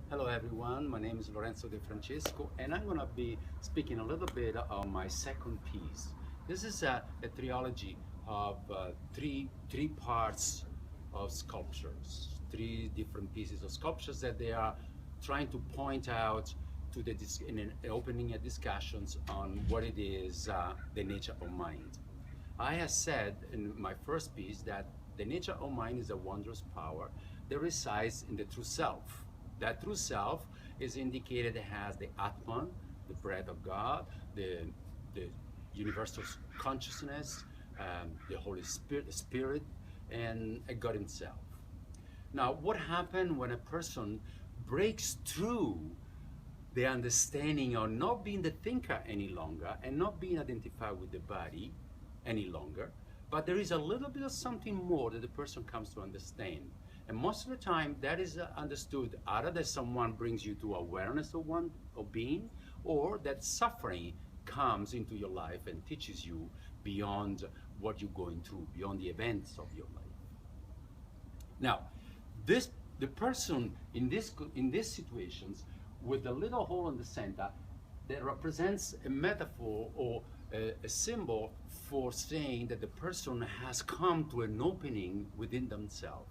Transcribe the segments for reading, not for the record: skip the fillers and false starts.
Hello everyone, my name is Lorenzo De Francesco and I'm going to be speaking a little bit on my second piece. This is a trilogy of three parts of sculptures, three different pieces of sculptures that they are trying to point out to the in opening discussions on what it is the nature of mind. I have said in my first piece that the nature of mind is a wondrous power that resides in the true self. That true self is indicated as the Atman, the breath of God, the universal consciousness, the Holy Spirit, and God Himself. Now, what happens when a person breaks through the understanding of not being the thinker any longer and not being identified with the body any longer, but there is a little bit of something more that the person comes to understand. And most of the time that is understood either that someone brings you to awareness of being, or that suffering comes into your life and teaches you beyond what you're going through, beyond the events of your life. Now, the person in these situations with the little hole in the center that represents a metaphor or a symbol for saying that the person has come to an opening within themselves.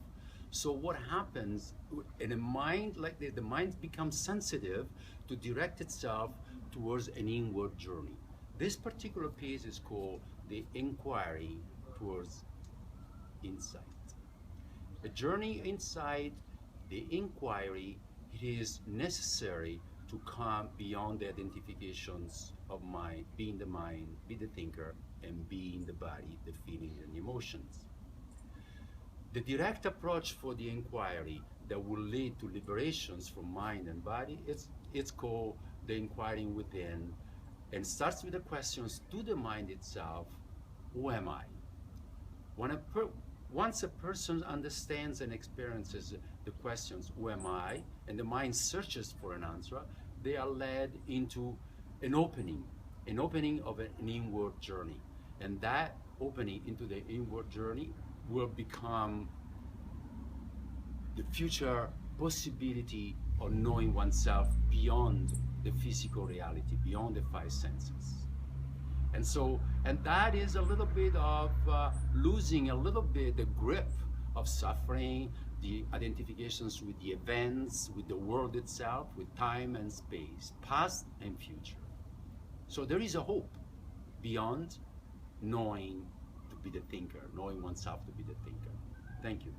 So what happens in a mind like this, the mind becomes sensitive to direct itself towards an inward journey. This particular piece is called the inquiry towards insight. A journey inside the inquiry, it is necessary to come beyond the identifications of mind, being the thinker, and being the body, the feeling and emotions. The direct approach for the inquiry that will lead to liberations from mind and body, it's called the inquiring within, and starts with the questions to the mind itself: who am I? Once a person understands and experiences the questions, who am I, and the mind searches for an answer, they are led into an opening of an inward journey. And that opening into the inward journey will become the future possibility of knowing oneself beyond the physical reality, beyond the five senses. And that is a little bit of losing a little bit the grip of suffering, the identifications with the events, with the world itself, with time and space, past and future. So there is a hope beyond knowing to be the thinker, knowing oneself to be the thinker. Thank you.